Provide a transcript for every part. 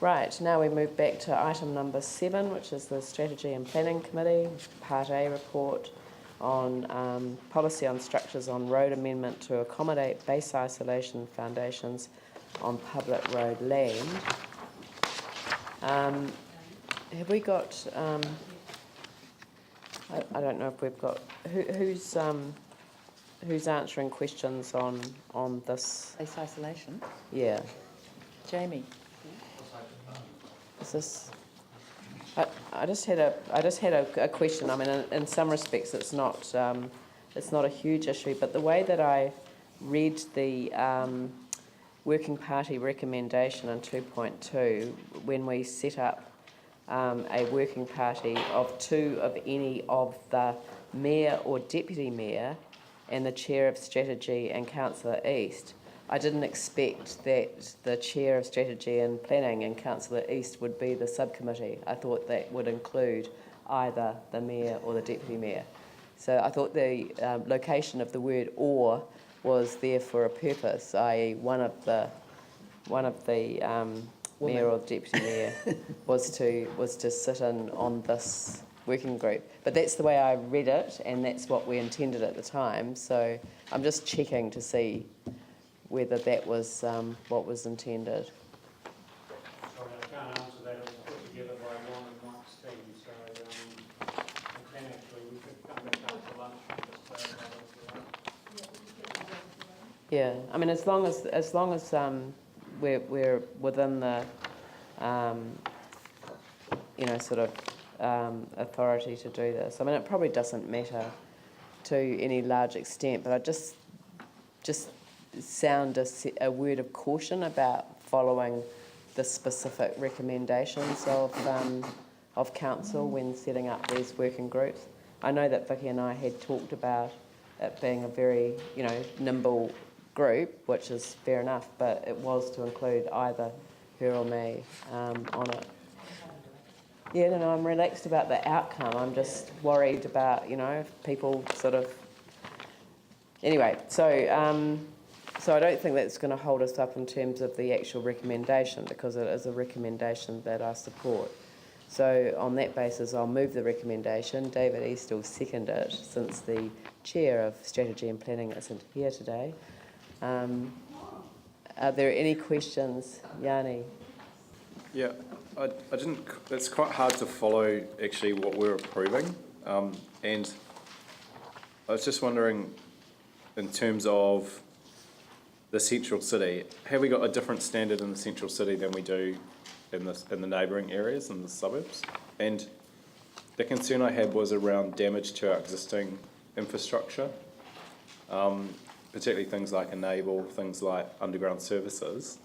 Right, now we move back to item number 7, which is the Strategy and Planning Committee, Part A report on policy on structures on road amendment to accommodate base isolation foundations on public road land. Have we got, I don't know if we've got, who's answering questions on this? Base isolation? Yeah. Jamie. Is this? I just had a question. I mean, in some respects, it's not a huge issue, but the way that I read the Working Party recommendation in 2.2, when we set up a working party of 2 of any of the mayor or deputy mayor and the chair of strategy and councillor East, I didn't expect that the chair of strategy and planning and councillor East would be the subcommittee. I thought that would include either the mayor or the deputy mayor. So I thought the location of the word "or" was there for a purpose, i.e. one of the mayor or deputy mayor was to sit in on this working group. But that's the way I read it, and that's what we intended at the time. So I'm just checking to see whether that was what was intended. Sorry, I can't answer that. It was put together by Ron and Mike's team, so I can actually, we could come back after lunch and just Yeah, I mean, as long as we're within the sort of authority to do this. I mean, it probably doesn't matter to any large extent, but I just sound a word of caution about following the specific recommendations of council when setting up these working groups. I know that Vicky and I had talked about it being a very nimble group, which is fair enough, but it was to include either her or me on it. Yeah, no, I'm relaxed about the outcome. I'm just worried about if people sort of. Anyway, so I don't think that's going to hold us up in terms of the actual recommendation, because it is a recommendation that I support. So on that basis, I'll move the recommendation. David East will second it, since the chair of Strategy and Planning isn't here today. Are there any questions, Yanni? Yeah, I didn't. It's quite hard to follow actually what we're approving, and I was just wondering, in terms of the central city, have we got a different standard in the central city than we do in the neighbouring areas and the suburbs? And the concern I had was around damage to our existing infrastructure, particularly things like enable, things like underground services.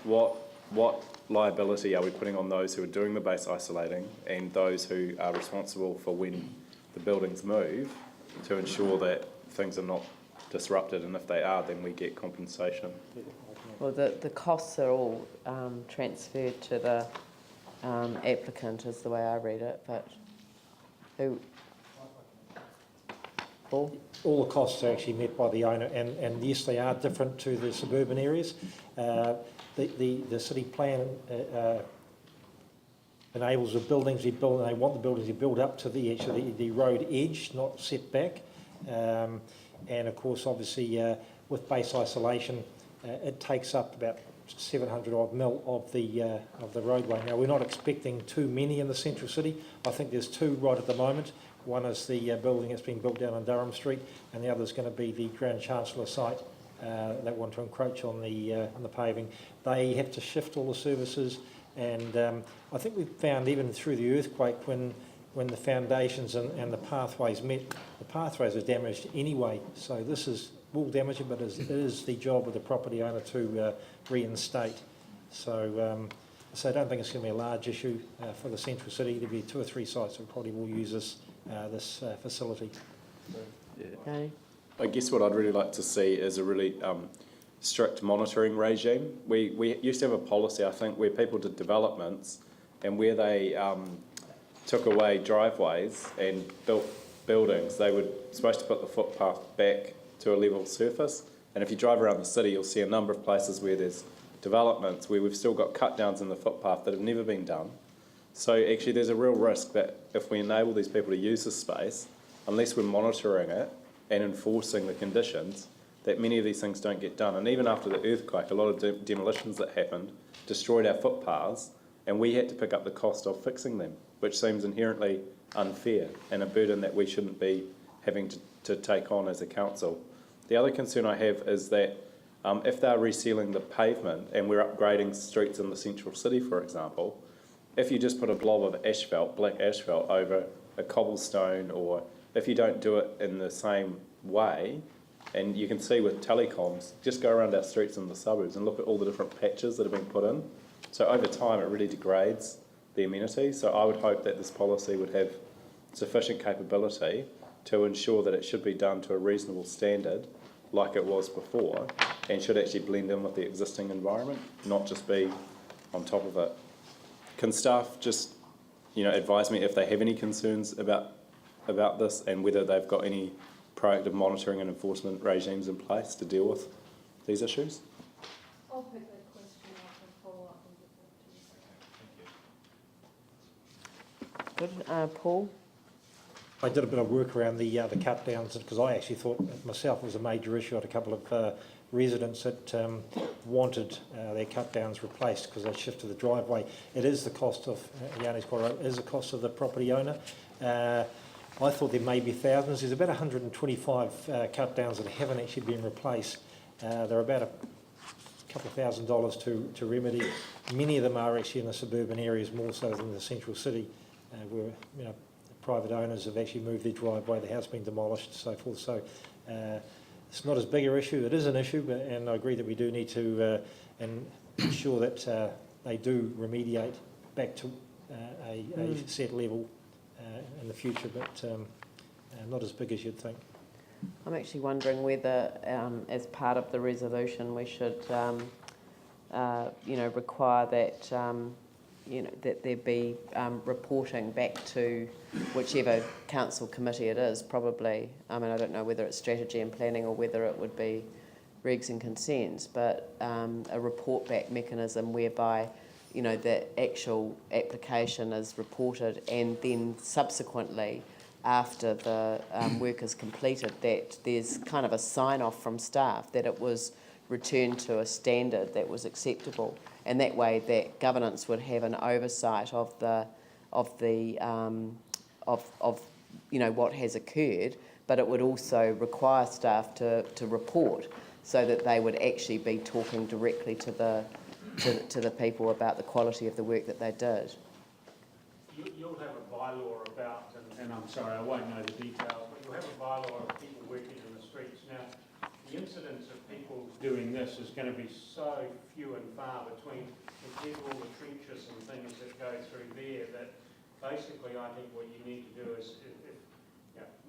What liability are we putting on those who are doing the base isolating and those who are responsible for when the buildings move, to ensure that things are not disrupted, and if they are, then we get compensation? Well, the costs are all transferred to the applicant, is the way I read it, but who? Paul? All the costs are actually met by the owner, and yes, they are different to the suburban areas. The city plan enables the buildings they build, and they want the buildings to build up to the road edge, not set back. And of course, obviously, with base isolation, it takes up about 700 odd mil of the roadway. Now, we're not expecting too many in the central city. I think there's 2 right at the moment. One is the building that's been built down on Durham Street, and the other is going to be the Grand Chancellor site that want to encroach on the paving. They have to shift all the services, and I think we've found even through the earthquake, when the foundations and the pathways met, the pathways are damaged anyway. So this will damage it, but it is the job of the property owner to reinstate. So I don't think it's going to be a large issue for the central city. There'll be 2 or 3 sites that probably will use this facility. Yeah. Okay. I guess what I'd really like to see is a really strict monitoring regime. We used to have a policy, I think, where people did developments, and where they took away driveways and built buildings, they were supposed to put the footpath back to a level surface. And if you drive around the city, you'll see a number of places where there's developments where we've still got cut downs in the footpath that have never been done. So actually there's a real risk that if we enable these people to use this space, unless we're monitoring it and enforcing the conditions, that many of these things don't get done. And even after the earthquake, a lot of demolitions that happened destroyed our footpaths, and we had to pick up the cost of fixing them, which seems inherently unfair and a burden that we shouldn't be having to take on as a council. The other concern I have is that if they're resealing the pavement and we're upgrading streets in the central city, for example, if you just put a blob of asphalt, black asphalt, over a cobblestone, or if you don't do it in the same way, and you can see with telecoms, just go around our streets in the suburbs and look at all the different patches that have been put in. So over time, it really degrades the amenity. So I would hope that this policy would have sufficient capability to ensure that it should be done to a reasonable standard, like it was before, and should actually blend in with the existing environment, not just be on top of it. Can staff just, advise me if they have any concerns about this and whether they've got any proactive monitoring and enforcement regimes in place to deal with these issues? I'll pick that question up and follow up and get back to you. Good. Paul? I did a bit of work around the cut downs because I actually thought myself it was a major issue. I had a couple of residents that wanted their cut downs replaced because they shifted the driveway. It is the cost of Yanni's Quarter, it is the cost of the property owner. I thought there may be thousands. There's about 125 cut downs that haven't actually been replaced. They're about a couple of $1,000s to remedy. Many of them are actually in the suburban areas more so than the central city, where private owners have actually moved their driveway, the house been demolished, and so forth. So it's not as big an issue. It is an issue, and I agree that we do need to ensure that they do remediate back to a set level in the future, but not as big as you'd think. I'm actually wondering whether, as part of the resolution, we should, require that, that there be reporting back to whichever council committee it is, probably. I mean, I don't know whether it's strategy and planning or whether it would be regs and consents, but a report back mechanism whereby the actual application is reported, and then subsequently, after the work is completed, that there's kind of a sign-off from staff that it was returned to a standard that was acceptable, and that way that governance would have an oversight of what has occurred, but it would also require staff to report so that they would actually be talking directly to the people about the quality of the work that they did. You'll have a bylaw about, and I'm sorry, I won't know the details, but you'll have a bylaw of people working in the streets. Now, the incidence of people doing this is going to be so few and far between, compared to all the trenches and things that go through there, that basically I think what you need to do is,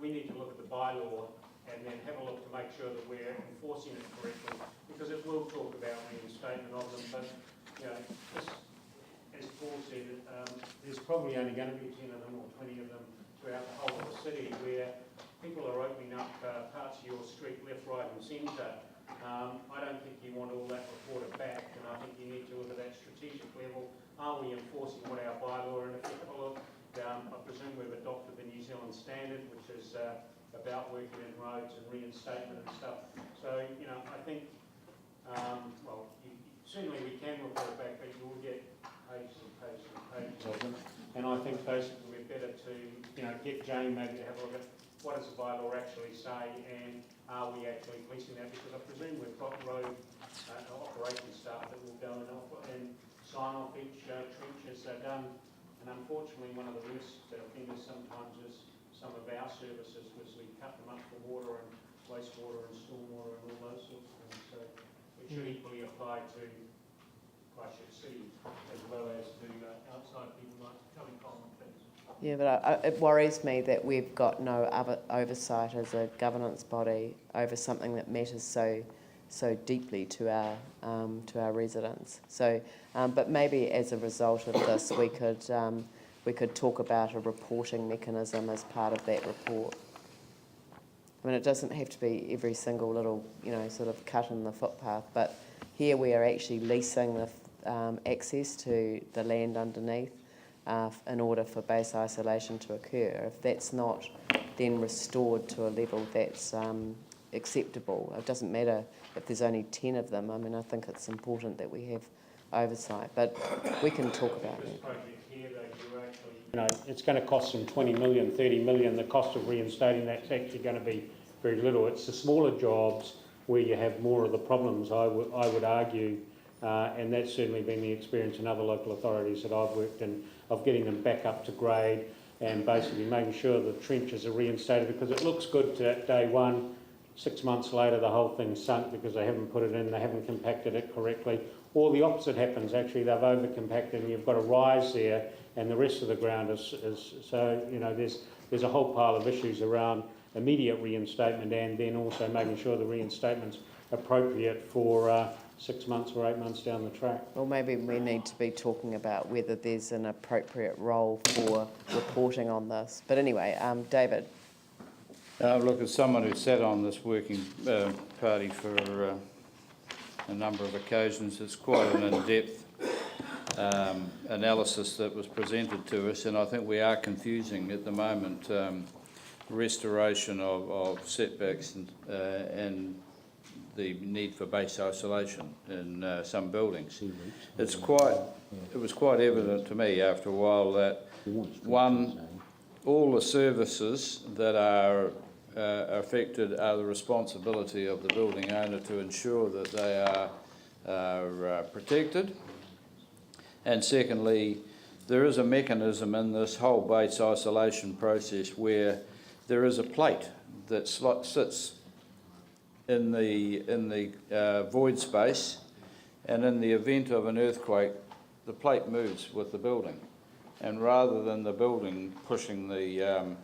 we need to look at the bylaw and then have a look to make sure that we're enforcing it correctly, because it will talk about reinstatement of them, but just, as Paul said, there's probably only going to be 10 of them or 20 of them throughout the whole of the city where people are opening up parts of your street left, right and centre. I don't think you want all that reported back, and I think you need to look at that strategic level. Are we enforcing what our bylaw? And if you have a look, I presume we've adopted the New Zealand standard, which is about working in roads and reinstatement and stuff. So, I think, certainly we can report back, but you will get pages and pages and pages of them. And I think basically we're better to, get Jane maybe to have a look at what does the bylaw actually say, and are we actually policing that? Because I presume we've got road operation staff that will go and sign off each trench as they're done. And unfortunately, one of the worst things sometimes is some of our services, because we cut them up for water and wastewater and stormwater and all those sorts of things. So it should equally apply to Christchurch City as well as to outside people like telecom and things. Yeah, but it worries me that we've got no other oversight as a governance body over something that matters so deeply to our residents. So, but maybe as a result of this, we could talk about a reporting mechanism as part of that report. I mean, it doesn't have to be every single little, sort of cut in the footpath, but Here we are actually leasing the access to the land underneath in order for base isolation to occur. If that's not then restored to a level that's acceptable, it doesn't matter if there's only 10 of them. I mean, I think it's important that we have oversight, but we can talk about This it. project here, though, you actually, you know, it's going to cost them 20 million, 30 million. The cost of reinstating that's actually going to be very little. It's the smaller jobs where you have more of the problems, I would argue, and that's certainly been the experience in other local authorities that I've worked in, of getting them back up to grade and basically making sure the trenches are reinstated, because it looks good to day one. 6 months later, the whole thing's sunk because they haven't put it in, they haven't compacted it correctly. Or the opposite happens, actually, they've over-compacted and you've got a rise there and the rest of the ground is so, you know, there's a whole pile of issues around immediate reinstatement and then also making sure the reinstatement's appropriate for 6 months or 8 months down the track. Well, maybe we need to be talking about whether there's an appropriate role for reporting on this. But anyway, David. Look, as someone who sat on this working party for a number of occasions, it's quite an in-depth analysis that was presented to us, and I think we are confusing at the moment restoration of setbacks and the need for base isolation in some buildings. It was quite evident to me after a while that, one, all the services that are affected are the responsibility of the building owner to ensure that they are protected. And secondly, there is a mechanism in this whole base isolation process where there is a plate that sits in the void space, and in the event of an earthquake, the plate moves with the building. And rather than the building pushing the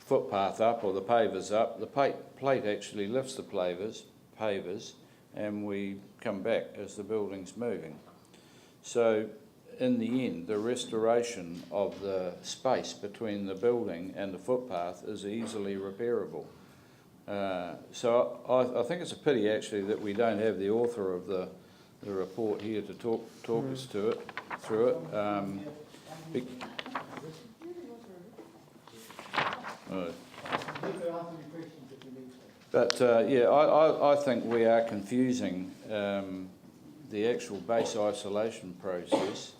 footpath up or the pavers up, the plate actually lifts the pavers, and we come back as the building's moving. So in the end, the restoration of the space between the building and the footpath is easily repairable. So I think it's a pity actually that we don't have the author of the report here to talk us through it. But yeah, I think we are confusing the actual base isolation process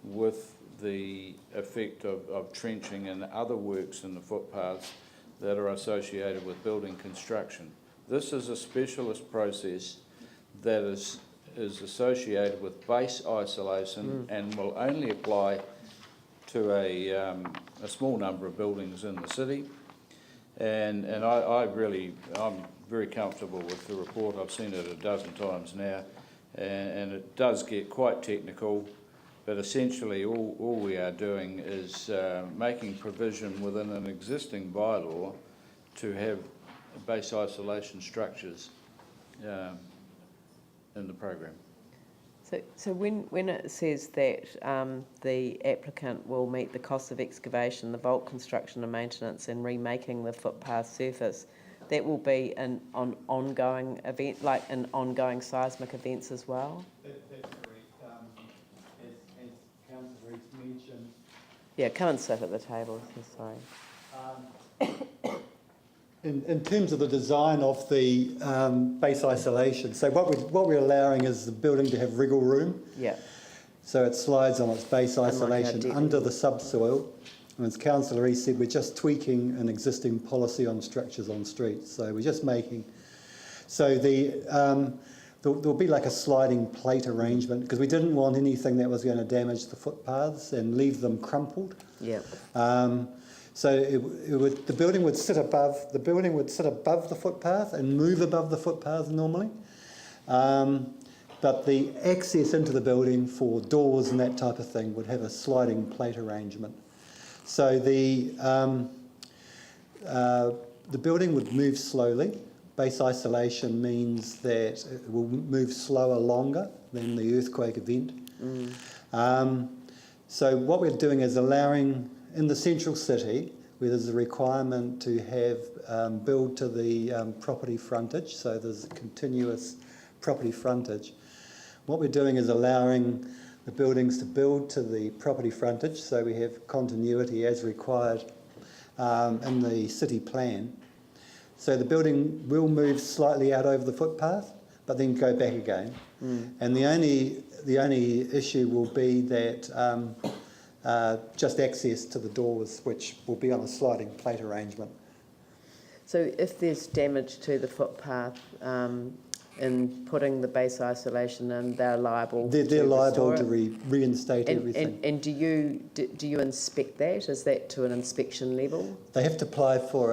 with the effect of trenching and other works in the footpaths that are associated with building construction. This is a specialist process that is associated with base isolation and will only apply to a small number of buildings in the city. And I'm very comfortable with the report. I've seen it a dozen times now, and it does get quite technical, but essentially all we are doing is making provision within an existing bylaw to have base isolation structures in the program. So when it says that the applicant will meet the cost of excavation, the vault construction and maintenance and remaking the footpath surface, that will be an ongoing event, like in ongoing seismic events as well? That's correct. As Councillor Rees mentioned. Yeah, come and sit at the table, sorry. In terms of the design of the base isolation, so what we're allowing is the building to have wriggle room. Yeah. So it slides on its base isolation deep. under the subsoil. And as Councillor Rees said, we're just tweaking an existing policy on structures on streets. So we're just making, so there'll be like a sliding plate arrangement, because we didn't want anything that was going to damage the footpaths and leave them crumpled. Yeah. So the building would sit above the footpath and move above the footpath normally. But the access into the building for doors and that type of thing would have a sliding plate arrangement. So the building would move slowly. Base isolation means that it will move slower longer than the earthquake event. So what we're doing is allowing, in the central city, where there's a requirement to have build to the property frontage, so there's a continuous property frontage. What we're doing is allowing the buildings to build to the property frontage, so we have continuity as required in the city plan. So the building will move slightly out over the footpath, but then go back again. And the only issue will be that just access to the doors, which will be on a sliding plate arrangement. So if there's damage to the footpath in putting the base isolation in, they're liable They're liable restore to it? reinstate And, everything. and do you inspect that? Is that to an inspection level? They have to apply for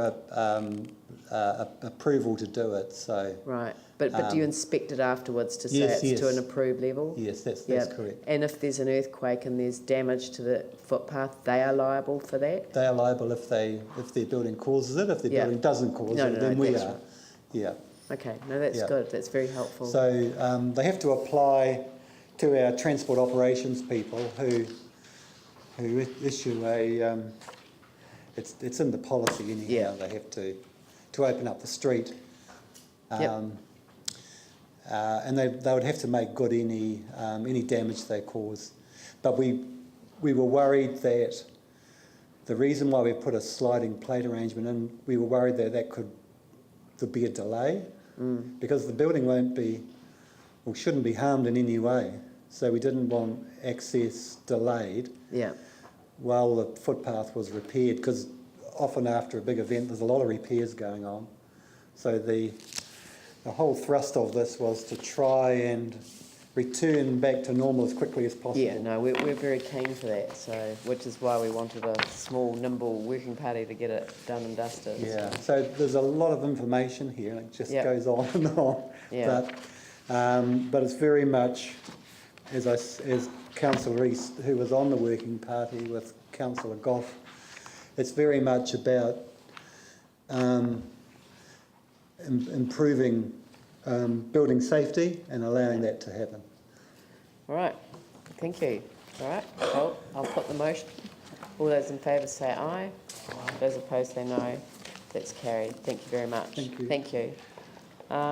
approval to do it. So Right. But do you inspect it afterwards to say yes, it's to yes. an approved level? yes, that's Yep. correct. And if there's an earthquake and there's damage to the footpath, they are liable for that? They are liable if their building causes it. If their Yeah. building doesn't cause No, it, no, then no, we that's are. right. Yeah. Okay, no, that's Yeah. good. That's very helpful. So they have to apply to our transport operations people who issue a. It's in the policy anyhow. Yeah. They have to open up the street. Yep. And they would have to make good any damage they cause. But we were worried that the reason why we put a sliding plate arrangement in, we were worried that there'd be a delay because the building shouldn't be harmed in any way. So we didn't want access delayed Yeah. while the footpath was repaired, because often after a big event there's a lot of repairs going on. So the whole thrust of this was to try and return back to normal as quickly as possible. Yeah, no, we're very keen for that, so which is why we wanted a small, nimble working party to get it done and dusted. Yeah, so there's a lot of information here, and it just Yeah. goes on and on. Yeah. But it's very much, as Councillor Rees, who was on the working party with Councillor Goff, it's very much about improving building safety and allowing that to happen. All right, thank you. All right, well, I'll put the motion. All those in favour say aye. Those opposed say no. That's carried. Thank you very much. Thank you. Thank you.